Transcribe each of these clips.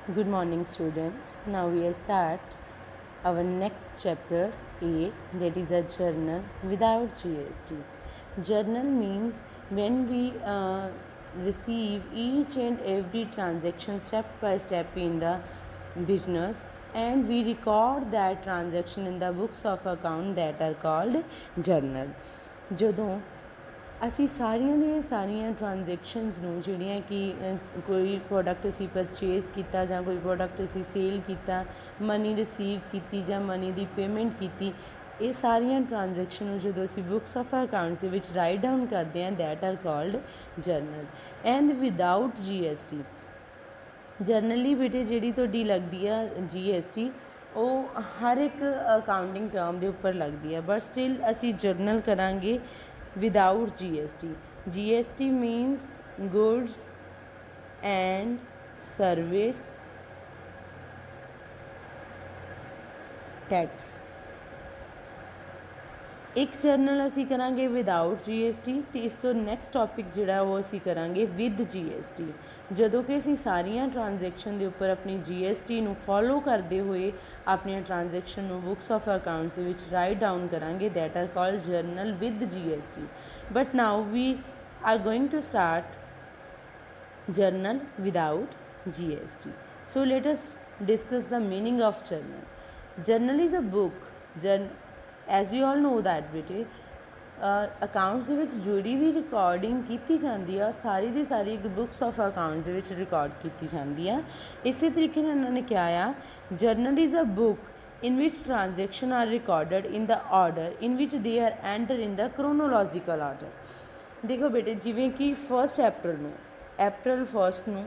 Good morning, students. Now we will start our next chapter 8, that is a journal without GST. Journal means when we receive each and every transaction step by step in the business, and we record that transaction in the books of account that are called journal. ਜਦੋਂ ਅਸੀਂ ਸਾਰੀਆਂ ਦੀਆਂ ਸਾਰੀਆਂ transactions ਨੂੰ ਜਿਹੜੀਆਂ ਕਿ ਕੋਈ product ਅਸੀਂ ਪਰਚੇਜ਼ ਕੀਤਾ ਜਾਂ ਕੋਈ ਪ੍ਰੋਡਕਟ ਅਸੀਂ ਸੇਲ ਕੀਤਾ, ਮਨੀ ਰਿਸੀਵ ਕੀਤੀ ਜਾਂ ਮਨੀ ਦੀ ਪੇਮੈਂਟ ਕੀਤੀ, ਇਹ ਸਾਰੀਆਂ ਟ੍ਰਾਂਜੈਕਸ਼ਨ ਨੂੰ ਜਦੋਂ ਅਸੀਂ ਬੁੱਕਸ ਆਫ ਅਕਾਊਂਟਸ ਦੇ ਵਿੱਚ ਰਾਈਟ ਡਾਊਨ ਕਰਦੇ ਹਾਂ, that R called general and without GST। Generally ਬੇਟੇ ਜਿਹੜੀ ਤੁਹਾਡੀ ਲੱਗਦੀ ਆ GST ਉਹ ਹਰ ਇੱਕ ਅਕਾਊਂਟਿੰਗ ਟਰਮ ਦੇ ਉੱਪਰ ਲੱਗਦੀ ਹੈ, ਬਟ ਸਟਿਲ ਅਸੀਂ ਜਰਨਲ ਕਰਾਂਗੇ without GST. GST means goods and service tax. एक जर्नल असी करांगे विदाउट GST तो इस तो नैक्सट टॉपिक जिहड़ा वो असी करांगे विद GST। जदों कि असी सारियां ट्रांजैक्शन के उपर अपनी GST नूं फॉलो करते हुए अपनी ट्रांजैक्शन नूं बुक्स ऑफ अकाउंट्स दे विच राइट डाउन करांगे, that are called journal with GST। But now we are going to start journal without GST। So let us discuss the meaning of journal. Journal is a book. As you all know that बेटे accounts दे विच ਜਿਹੜੀ भी recording की जाती है सारी की सारी एक बुक्स ऑफ अकाउंट्स दे विच रिकॉर्ड की जाती है। इस तरीके इन्होंने क्या आ journal is a book in which transaction are recorded in the order in which they are enter in the chronological order. देखो बेटे जिवें कि 1 अप्रैल नूं अप्रैल 1 नूं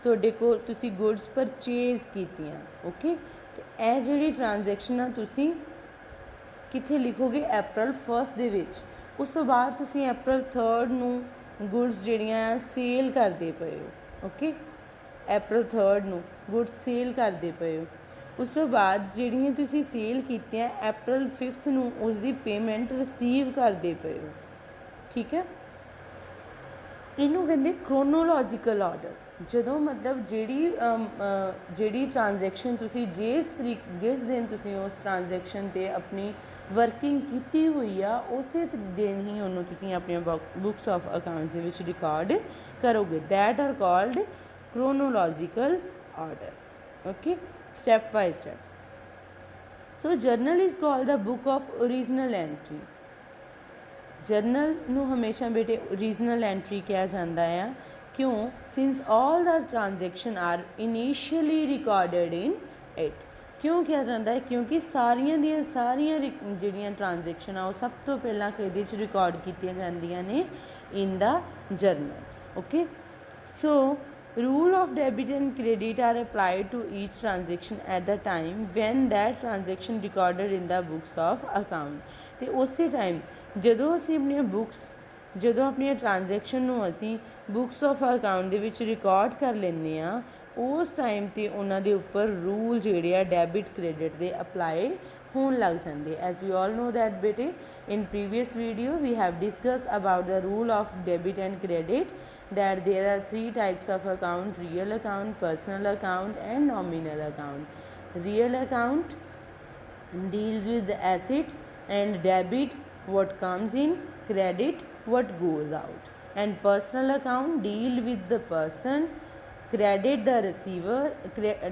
तुहाडे कोल तुसीं गुड्स परचेज कीतियां, ओके, तो यह जिहड़ी ट्रांजैक्शन आ तुसीं कित्थे लिखोगे अप्रैल 1 दे विच। उस तो बाद तुसीं अप्रैल 3 नूं गुड्स जिहड़ियां सेल करदे पए हो, ओके, अप्रैल 3 नूं गुड्स सेल करदे पए हो। उस तो बाद जिहड़ियां तुसीं सेल कीतियां अप्रैल 5 नूं उसदी पेमेंट रिसीव करदे पए हो, ठीक है। इनू कहते क्रोनोलॉजिकल ऑर्डर। ਜਦੋਂ मतलब ਜਿਹੜੀ ट्रांजैक्शन तुसी जिस दिन तुसी उस ट्रांजैक्शन ते अपनी वर्किंग की हुई आ उस दिन ही उन्होंने तुसी अपनी बुक्स ऑफ अकाउंट्स विच रिकॉर्ड करोगे, that are called chronological order, okay, step by step. So journal is called the book of original entry. जर्नल नूं हमेशा बेटे ओरिजिनल एंट्री कहा जाता है, क्यों? Since all the transaction are initially recorded in it. क्यों किया जाता है? क्योंकि सारियां दियां सारियां जिहड़ियां ट्रांजैक्शन आ सब तो पहला किहदे च रिकॉर्ड कीतियां जांदियां ने in the journal, okay. So rule of debit and credit are applied to each transaction at the time when that transaction recorded in the books of account. तो उस टाइम जदों असीं अपनियां बुक्स जदों अपनी ट्रांजैक्शन नूं असीं बुक्स ऑफ अकाउंट दे विच रिकॉर्ड कर लैंदे आ उस टाइम ते उन्हां दे उपर रूल जिहड़े आ डेबिट क्रेडिट दे अप्लाई होण लग जांदे। As you all know that बेटे in previous video we have discuss about the rule of debit and credit that there are 3 types of account, real account, personal account and nominal account. Real account deals with the asset and debit what comes in, credit what goes out, and personal account deal with the person, credit the receiver,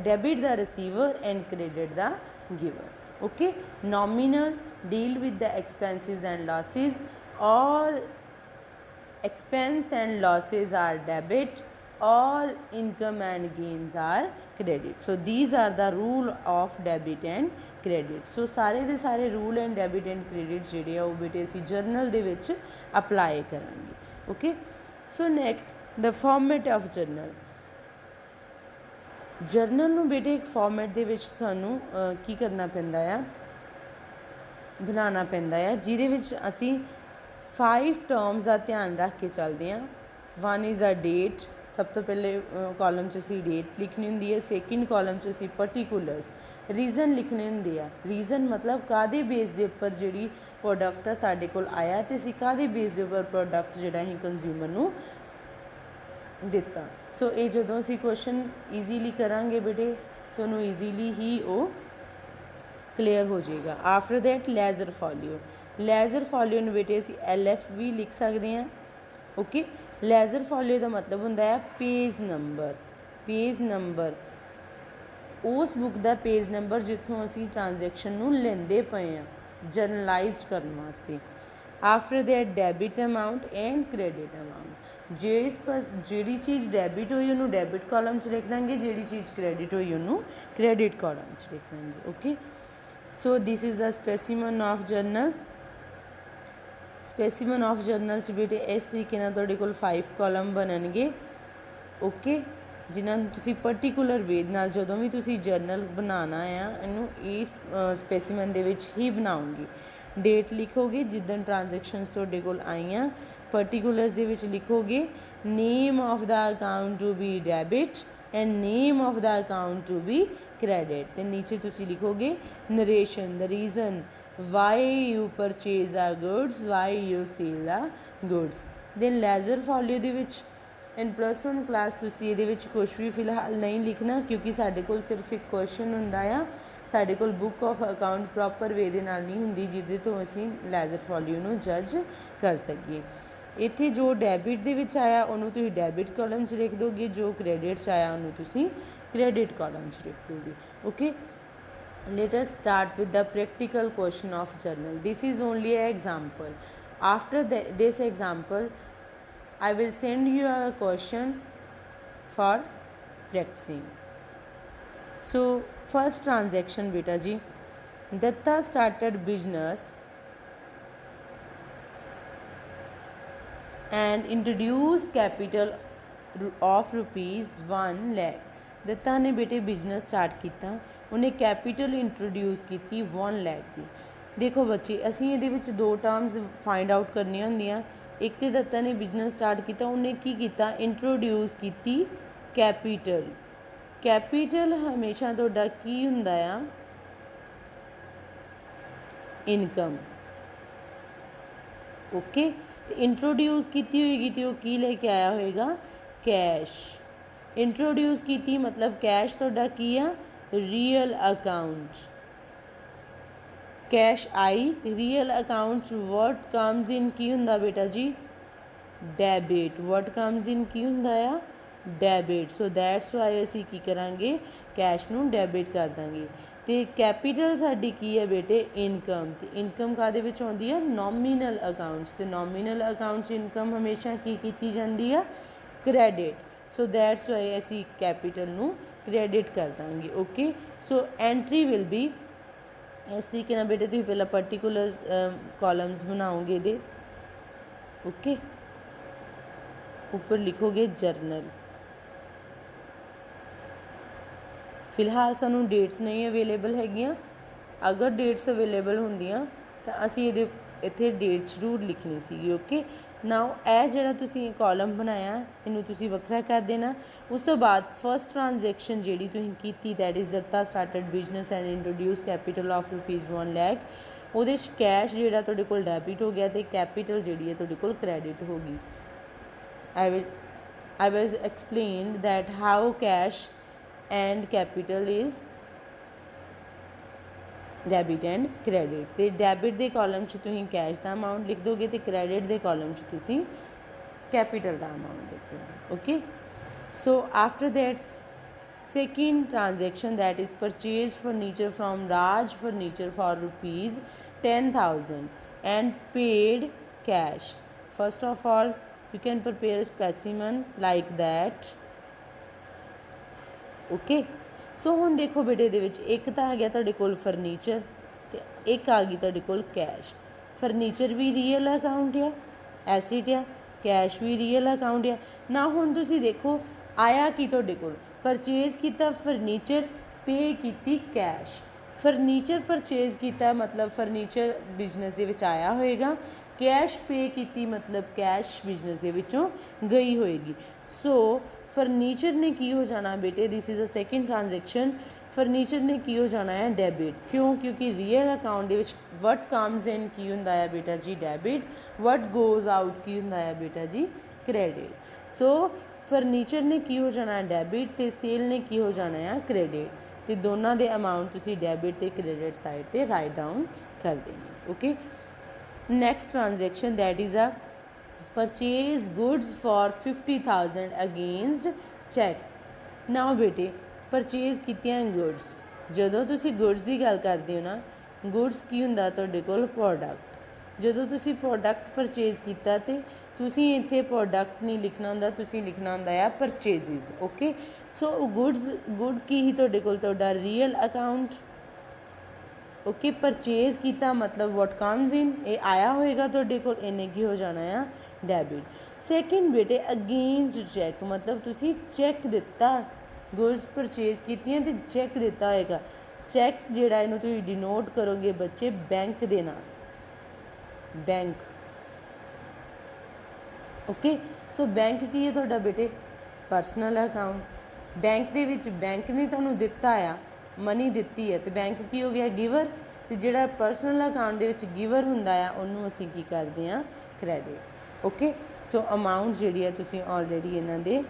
debit the receiver and credit the giver, okay. Nominal deal with the expenses and losses, all expense and losses are debit, all income and gains are credit। So these are the rule of debit and credit। So सारे दे सारे rule and debit and credit जिहड़े आ वो बेटे असी journal दे विच apply करांगे, okay. So next the format of journal. Journal नूं बेटे एक फॉर्मेट दे विच सानूं की करना पैंदा आ, बनाना पैंदा आ, जिहदे विच असी 5 टर्म्स का ध्यान रख के चलते हैं। 1 इज़ अ डेट, सब तो पहले कॉलम च असी डेट लिखनी होंदी है। सैकेंड कॉलम च असी पर्टिकुलर्स रीजन लिखने होंगे आ। रीजन मतलब कादे बेस के उपर जी प्रोडक्ट साडे कोल आया तो असी कादे बेस के उपर प्रोडक्ट जिहड़ा ही कंज्यूमर नूं दिता। सो ये जदों असीं क्वेश्चन ईजीली करांगे बेटे तुहानूं ईजीली ही वो क्लीयर हो जाएगा। After that ledger folio, ledger folio नूं बेटे असीं LF भी लिख सकते हैं। ओके, लेजर फॉलियो का मतलब होंदा है पेज नंबर। पेज नंबर उस बुक का पेज नंबर जितों असीं ट्रांजैक्शन नूं लैंदे पए हैं जर्नलाइज करने वास्ते। After that debit amount and credit amount, जिहड़ी चीज़ डेबिट हुई उन्होंने डेबिट कॉलम च लिख देंगे, जिहड़ी चीज़ क्रेडिट हुई उन्होंने क्रेडिट कॉलम च लिख देंगे। Okay, so this is the specimen of journal. Specimen of journal च बेटे इस तरीके नाल तुहाडे कोल 5 कॉलम बनणगे। ओके, जिन्हां नूं तुसीं पर्टिकुलर वे नाल जदों भी तुसीं जर्नल बनाना है इनू इस स्पेसीमन दे विच ही बनाओगे। डेट लिखोगे जिदन ट्रांजैक्शनस तुहाडे कोल आईयां, पर्टिकुलर्स दे विच लिखोगे name of the account to be debit and name of the account to be credit. तो नीचे तुसीं लिखोगे narration, the reason why you purchase the goods, why you sell the goods. Then ledger folio दे विच in +1 class तुसीं इहदे विच कुछ भी फिलहाल नहीं लिखना क्योंकि साडे कोल सिर्फ एक क्वेश्चन हुंदा आ, साडे कोल book of account proper way दे नाल नहीं हुंदी जिहदे तो असीं लेजर फॉलियो नूं जज कर सकीए। इत्थे जो डेबिट दे विच आया उहनूं तुसीं डेबिट कॉलम च लिख दोगे, जो क्रेडिट च आया उहनूं तुसीं क्रेडिट कॉलम च लिख दोगे। Okay, let us start with the practical question of journal. This is only an example. After this example I will send you a question for practicing. So first transaction beta ji, Datta started business and introduced capital of rupees 1 lakh। Dutta ने बेटे business start किया, उन्हें capital introduce की 1 लाख की। देखो बच्चे असीं इहदे विच 2 टर्म्स फाइंड आउट करनी होंदियां। एक तो दत्ता ने बिजनेस स्टार्ट किया, उन्हें की किया इंट्रोड्यूस की कैपिटल। कैपिटल हमेशा तुहाडा की हुंदा आ इनकम। ओके, तो इंट्रोड्यूस की होएगी तो वह की लेके आया होएगा कैश। इंट्रोड्यूस की मतलब कैश तुहाडा की आ रियल अकाउंट। कैश आई real account what comes in की हुंदा बेटा जी डेबिट। व्हाट कम्स इन की हुंदा आ डेबिट। सो दैट्स वाई असीं की करांगे कैश नूं डेबिट कर देंगे। तो कैपिटल साडी की है बेटे इनकम। तो इनकम काहदे विच आउंदी है नॉमीनल अकाउंट्स। तो नॉमीनल अकाउंट्स इनकम हमेशा की कीती जांदी है क्रेडिट। सो दैट्स वाई असीं कैपिटल नूं क्रेडिट कर देंगे। Okay, so entry will be इस तरीके नाल बेटे तुसीं पहला पर्टिकुलर कॉलम्स बनाओगे दे। ओके, ऊपर लिखोगे जर्नल। फिलहाल सानू डेट्स नहीं अवेलेबल हैगियां, अगर डेट्स अवेलेबल होंदियां तो असीं इहदे इत्थे डेट जरूर लिखनी सी। ओके, नाउ यह जिहड़ा तुसीं कॉलम बनाया इनू तुसीं वखरा कर देना। उस तो बाद फर्स्ट ट्रांजैक्शन जिहड़ी तुसीं कीती that is Datta started business and introduce capital of rupees 1 lakh. उहदे च कैश जिहड़ा तुहाडे कोल डेबिट हो गया तो कैपिटल जिहड़ी है तुहाडे कोल क्रेडिट हो गई। I was explained that how cash and capital is debit and credit. तो डेबिट के कॉलम च तुसीं कैश का अमाउंट लिख दोगे तो क्रेडिट के कॉलम च तुसीं कैपिटल का अमाउंट लिख दोगे। Okay, so after that second transaction that is purchase furniture from Raj furniture for rupees 10,000 and paid cash. First of all you can prepare a specimen like that। Okay, so हुण देखो बेटे दे विच एक तो आ गया तुहाडे कोल फर्नीचर ते एक आ गई तुहाडे कोल कैश। फर्नीचर भी रियल अकाउंट आ, एसिड आ, कैश भी रियल अकाउंट आ ना। हुण तुसीं देखो आया कि तुहाडे कोल परचेज किया फर्नीचर, पे की कैश। फर्नीचर परचेज किया मतलब फर्नीचर बिजनेस दे विच आया होएगा, कैश पे की मतलब कैश बिजनेस के विचों गई होएगी। सो फर्नीचर ने की हो जाना बेटे this is a second transaction. Furniture ने की हो जाना है डेबिट। क्यों? क्योंकि रियल अकाउंट के विच वट कम्स इन की हुंदा है बेटा जी डेबिट, वट गोज़ आउट की हुंदा है बेटा जी क्रेडिट। सो ਫਰਨੀਚਰ ਨੇ ਕੀ ਹੋ ਜਾਣਾ ਡੈਬਿਟ ਤੇ ਸੇਲ ਨੇ ਕੀ ਹੋ ਜਾਣਾ ਆ ਕ੍ਰੈਡਿਟ, ਤੇ ਦੋਨਾਂ ਦੇ ਅਮਾਊਂਟ ਤੁਸੀਂ ਡੈਬਿਟ ਤੇ ਕ੍ਰੈਡਿਟ ਸਾਈਡ ਤੇ ਰਾਈਟ ਡਾਊਨ ਕਰ ਦੇਣੇ। Okay, next transaction that is a purchase goods for 50,000 against check। Now ਬੇਟੇ ਪਰਚੇਜ਼ ਕੀਤੀਆਂ ਗੁੱਡਸ, ਜਦੋਂ ਤੁਸੀਂ ਗੁੱਡਸ ਦੀ ਗੱਲ ਕਰਦੇ ਹੋ ਨਾ, ਗੁੱਡਸ ਕੀ ਹੁੰਦਾ ਤੁਹਾਡੇ ਕੋਲ ਪ੍ਰੋਡਕਟ। ਜਦੋਂ ਤੁਸੀਂ ਪ੍ਰੋਡਕਟ ਪਰਚੇਜ਼ ਕੀਤਾ ਤੇ ਤੁਸੀਂ ਇੱਥੇ ਪ੍ਰੋਡਕਟ ਨਹੀਂ ਲਿਖਣਾ ਹੁੰਦਾ, ਤੁਸੀਂ ਲਿਖਣਾ ਹੁੰਦਾ ਆ ਪਰਚੇਜ਼ਿਸ। ਓਕੇ, ਸੋ ਗੁੱਡ ਕੀ ਹੀ ਤੁਹਾਡੇ ਕੋਲ ਤੁਹਾਡਾ ਰੀਅਲ ਅਕਾਊਂਟ। ਓਕੇ, ਪਰਚੇਜ਼ ਕੀਤਾ ਮਤਲਬ ਵਾਟ ਕਮਸ ਇਨ, ਇਹ ਆਇਆ ਹੋਏਗਾ ਤੁਹਾਡੇ ਕੋਲ, ਇਹਨੇ ਕੀ ਹੋ ਜਾਣਾ ਆ ਡੈਬਿਟ। ਸੈਕਿੰਡ ਬੇਟੇ ਅਗੇਂਸਟ ਚੈੱਕ, ਮਤਲਬ ਤੁਸੀਂ ਚੈੱਕ ਦਿੱਤਾ, ਗੁੱਡਸ ਪਰਚੇਜ਼ ਕੀਤੀਆਂ ਤੇ ਚੈੱਕ ਦਿੱਤਾ ਹੋਏਗਾ। ਚੈੱਕ ਜਿਹੜਾ ਇਹਨੂੰ ਤੁਸੀਂ ਡਿਨੋਟ ਕਰੋਗੇ ਬੱਚੇ ਬੈਂਕ ਦੇ ਨਾਲ, ਬੈਂਕ। ਓਕੇ, ਸੋ ਬੈਂਕ ਕੀ ਹੈ ਤੁਹਾਡਾ ਬੇਟੇ ਪਰਸਨਲ ਅਕਾਊਂਟ। ਬੈਂਕ ਦੇ ਵਿੱਚ ਬੈਂਕ ਨੇ ਤੁਹਾਨੂੰ ਦਿੱਤਾ ਆ ਮਨੀ ਦਿੱਤੀ ਹੈ, ਤੇ ਬੈਂਕ ਕੀ ਹੋ ਗਿਆ ਗਿਵਰ, ਤੇ ਜਿਹੜਾ ਪਰਸਨਲ ਅਕਾਊਂਟ ਦੇ ਵਿੱਚ ਗਿਵਰ ਹੁੰਦਾ ਆ ਉਹਨੂੰ ਅਸੀਂ ਕੀ ਕਰਦੇ ਹਾਂ ਕ੍ਰੈਡਿਟ। ਓਕੇ, ਸੋ ਅਮਾਊਂਟ ਜਿਹੜੀ ਹੈ ਤੁਸੀਂ ਆਲਰੇਡੀ ਇਹਨਾਂ ਦੇ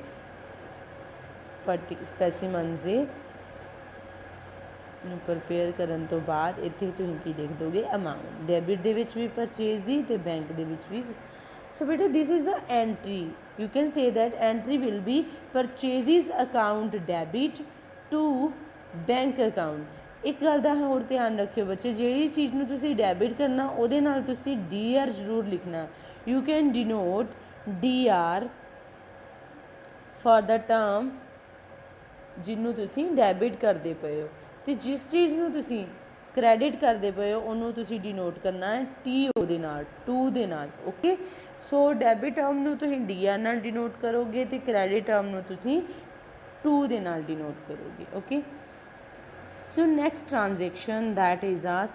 ਸਪੈਸੀਮਨਸ ਦੇ ਨੂੰ ਪ੍ਰਪੇਅਰ ਕਰਨ ਤੋਂ ਬਾਅਦ ਇੱਥੇ ਤੁਸੀਂ ਕੀ ਲਿਖ ਦੋਗੇ ਅਮਾਊਂਟ, ਡੈਬਿਟ ਦੇ ਵਿੱਚ ਵੀ ਪਰਚੇਜ਼ ਦੀ ਤੇ ਬੈਂਕ ਦੇ ਵਿੱਚ ਵੀ। ਸੋ ਬੇਟਾ this is the entry, you can say that entry will be purchases account debit to bank account. ਇੱਕ ਗੱਲ ਦਾ ਹੋਰ ਧਿਆਨ ਰੱਖਿਓ ਬੱਚੇ, ਜਿਹੜੀ ਚੀਜ਼ ਨੂੰ ਤੁਸੀਂ ਡੈਬਿਟ ਕਰਨਾ ਉਹਦੇ ਨਾਲ ਤੁਸੀਂ ਡੀ ਆਰ ਜ਼ਰੂਰ ਲਿਖਣਾ। You can denote D R for the term ਜਿਹਨੂੰ ਤੁਸੀਂ ਡੈਬਿਟ ਕਰਦੇ ਪਏ ਹੋ, ਤੇ ਜਿਸ ਚੀਜ਼ ਨੂੰ ਤੁਸੀਂ ਕ੍ਰੈਡਿਟ ਕਰਦੇ ਪਏ ਹੋ ਉਹਨੂੰ ਤੁਸੀਂ ਡਿਨੋਟ ਕਰਨਾ ਹੈ ਟੀ ਓ ਦੇ ਨਾਲ, ਟੂ ਦੇ ਨਾਲ। ਓਕੇ, ਸੋ ਡੈਬਿਟ ਟਰਮ ਨੂੰ ਤੁਸੀਂ ਡੀ ਆਰ ਨਾਲ ਡਿਨੋਟ ਕਰੋਗੇ ਤੇ ਕ੍ਰੈਡਿਟ ਟਰਮ ਨੂੰ ਤੁਸੀਂ ਟੂ ਦੇ ਨਾਲ ਡਿਨੋਟ ਕਰੋਗੇ। Okay, so next transaction that is ਆ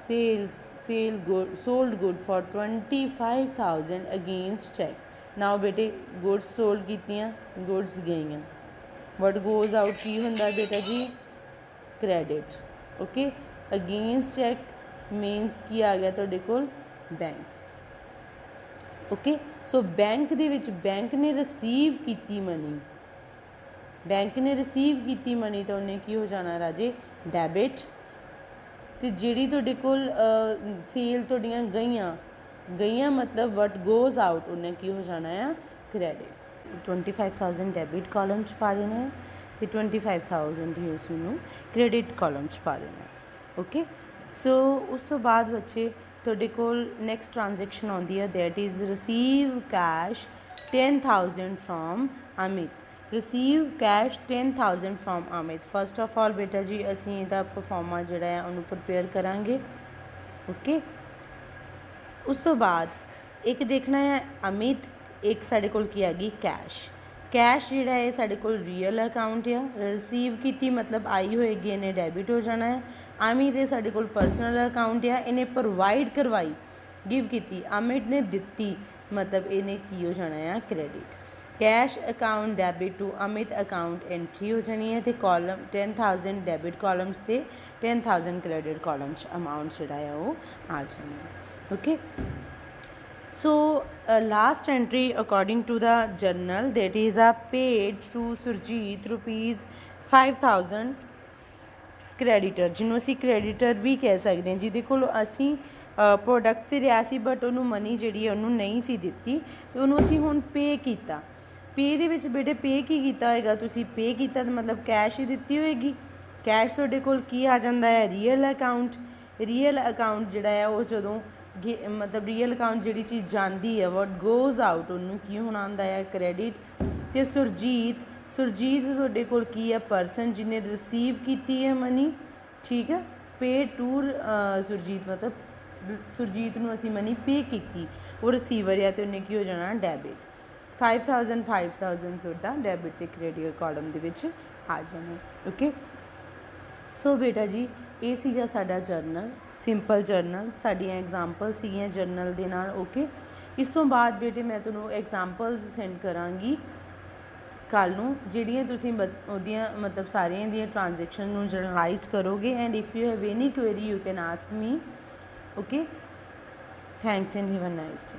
sold good for 25,000 against check। Now ਬੇਟੇ ਗੁੱਡਸ ਸੋਲਡ ਕੀਤੀਆਂ, ਗੁੱਡਸ ਗਈਆਂ, ਵਟ ਗੋਜ਼ ਆਊਟ ਕੀ ਹੁੰਦਾ ਬੇਟਾ ਜੀ credit. Okay, against cheque means ਕੀ ਆ ਗਿਆ ਤੁਹਾਡੇ ਕੋਲ ਬੈਂਕ। ਓਕੇ, ਸੋ ਬੈਂਕ ਦੇ ਵਿੱਚ ਬੈਂਕ ਨੇ ਰਿਸੀਵ ਕੀਤੀ ਮਨੀ, ਬੈਂਕ ਨੇ ਰਿਸੀਵ ਕੀਤੀ ਮਨੀ ਤਾਂ ਉਹਨੇ ਕੀ ਹੋ ਜਾਣਾ ਰਾਜੇ ਡੈਬਿਟ। ਤੇ ਜਿਹੜੀ ਤੁਹਾਡੇ ਕੋਲ ਸੇਲ ਤੁਹਾਡੀਆਂ ਗਈਆਂ ਮਤਲਬ ਵਟ ਗੋਜ਼ ਆਊਟ ਉਹਨੇ ਕੀ ਹੋ ਜਾਣਾ ਆ ਕ੍ਰੈਡਿਟ। 25,000 ਡੈਬਿਟ ਕਾਲਮ 'ਚ ਪਾ ਦੇਣਾ ਹੈ ਤੇ 25,000 ਹੀ ਉਸ ਨੂੰ ਕ੍ਰੈਡਿਟ ਕਾਲਮ 'ਚ ਪਾ ਦੇਣਾ। ਓਕੇ, ਸੋ ਉਸ ਤੋਂ ਬਾਅਦ ਬੱਚੇ ਤੁਹਾਡੇ ਕੋਲ ਨੈਕਸਟ ਟ੍ਰਾਂਜੈਕਸ਼ਨ ਆਉਂਦੀ ਹੈ that is receive cash 10,000 from Amit. Receive cash 10,000 from Amit. First of all ਬੇਟਾ ਜੀ ਅਸੀਂ ਇਹਦਾ ਪਰਫਾਰਮਾ ਜਿਹੜਾ ਹੈ ਉਹਨੂੰ ਪ੍ਰਪੇਅਰ ਕਰਾਂਗੇ। ਓਕੇ, ਉਸ ਤੋਂ ਬਾਅਦ ਇੱਕ ਦੇਖਣਾ ਹੈ ਅਮਿਤ, ਇੱਕ ਸਾਡੇ ਕੋਲ ਕੀ ਹੈਗੀ ਕੈਸ਼। ਕੈਸ਼ ਜਿਹੜਾ ਹੈ ਸਾਡੇ ਕੋਲ ਰੀਅਲ ਅਕਾਊਂਟ ਆ, ਰਿਸੀਵ ਕੀਤੀ ਮਤਲਬ ਆਈ ਹੋਏਗੀ ਇਹਨੇ ਡੈਬਿਟ ਹੋ ਜਾਣਾ ਹੈ। ਅਮਿਤ ਇਹ ਸਾਡੇ ਕੋਲ ਪਰਸਨਲ ਅਕਾਊਂਟ ਆ, ਇਹਨੇ ਪ੍ਰੋਵਾਈਡ ਕਰਵਾਈ ਗਿਵ ਕੀਤੀ, ਅਮਿਤ ਨੇ ਦਿੱਤੀ ਮਤਲਬ ਇਹਨੇ ਕੀ ਹੋ ਜਾਣਾ ਆ credit. Cash account debit to Amit account entry ਹੋ ਜਾਣੀ ਹੈ, ਤੇ ਕਾਲਮ 10,000 ਡੈਬਿਟ ਕਾਲਮਸ ਤੇ 10,000 ਕ੍ਰੈਡਿਟ ਕਾਲਮ 'ਚ ਅਮਾਊਂਟ ਜਿਹੜਾ ਆ ਉਹ ਆ ਜਾਣਾ ਹੈ। Okay, so last entry according to the journal that is a paid to Surjit ₹5,000 creditor, ਜਿਹਨੂੰ ਅਸੀਂ ਕ੍ਰੈਡੀਟਰ ਵੀ ਕਹਿ ਸਕਦੇ ਹਾਂ, ਜਿਹਦੇ ਕੋਲ ਅਸੀਂ ਪ੍ਰੋਡਕਟ ਤੇ ਲਿਆ ਸੀ ਬਟ ਉਹਨੂੰ ਮਨੀ ਜਿਹੜੀ ਹੈ ਉਹਨੂੰ ਨਹੀਂ ਸੀ ਦਿੱਤੀ ਤੇ ਉਹਨੂੰ ਅਸੀਂ ਹੁਣ ਪੇ ਕੀਤਾ। ਪੇ ਦੇ ਵਿੱਚ ਬੇਟੇ ਪੇ ਕੀ ਕੀਤਾ ਹੋਏਗਾ ਤੁਸੀਂ, ਪੇ ਕੀਤਾ ਤਾਂ ਮਤਲਬ ਕੈਸ਼ ਹੀ ਦਿੱਤੀ ਹੋਏਗੀ। ਕੈਸ਼ ਤੁਹਾਡੇ ਕੋਲ ਕੀ ਆ ਜਾਂਦਾ ਹੈ ਰੀਅਲ ਅਕਾਊਂਟ। ਰੀਅਲ ਅਕਾਊਂਟ ਜਿਹੜਾ ਹੈ ਉਹ ਜਦੋਂ ਮਤਲਬ ਰੀਅਲ ਅਕਾਊਂਟ ਜਿਹੜੀ ਚੀਜ਼ ਜਾਂਦੀ ਹੈ ਵਟ ਗੋਜ਼ ਆਊਟ ਉਹਨੂੰ ਕੀ ਹੋਣਾ ਹੁੰਦਾ ਹੈ ਕ੍ਰੈਡਿਟ। ਤੇ ਸੁਰਜੀਤ ਤੁਹਾਡੇ ਕੋਲ ਕੀ ਹੈ ਪਰਸਨ ਜਿਹਨੇ ਰਿਸੀਵ ਕੀਤੀ ਹੈ ਮਨੀ, ਠੀਕ ਹੈ। ਪੇ ਟੂ ਸੁਰਜੀਤ ਮਤਲਬ ਸੁਰਜੀਤ ਨੂੰ ਅਸੀਂ ਮਨੀ ਪੇ ਕੀਤੀ, ਉਹ ਰਿਸੀਵਰ ਆ ਤੇ ਉਹਨੇ ਕੀ ਹੋ ਜਾਣਾ ਡੈਬਿਟ। 5,000 ਤੁਹਾਡਾ ਡੈਬਿਟ ਤੇ ਕ੍ਰੈਡਿਟ ਕਾਲਮ ਦੇ ਵਿੱਚ ਆ ਜਾਣਾ। ਓਕੇ, ਸੋ ਬੇਟਾ ਜੀ ਇਹ ਸੀਗਾ ਸਾਡਾ ਜਰਨਲ, ਸਿੰਪਲ ਜਰਨਲ, ਸਾਡੀਆਂ ਐਗਜ਼ਾਮਪਲ ਸੀਗੀਆਂ ਜਰਨਲ ਦੇ ਨਾਲ। ਓਕੇ, ਇਸ ਤੋਂ ਬਾਅਦ ਬੇਟੇ ਮੈਂ ਤੁਹਾਨੂੰ ਐਗਜ਼ਾਮਪਲਸ ਸੈਂਡ ਕਰਾਂਗੀ ਕੱਲ੍ਹ ਨੂੰ, ਜਿਹੜੀਆਂ ਤੁਸੀਂ ਉਹਦੀਆਂ ਮਤਲਬ ਸਾਰੀਆਂ ਦੀਆਂ ਟ੍ਰਾਂਜੈਕਸ਼ਨ ਨੂੰ ਜਰਨਲਾਈਜ਼ ਕਰੋਗੇ। And if you have any query you can ask me. Okay, thanks and have a nice day.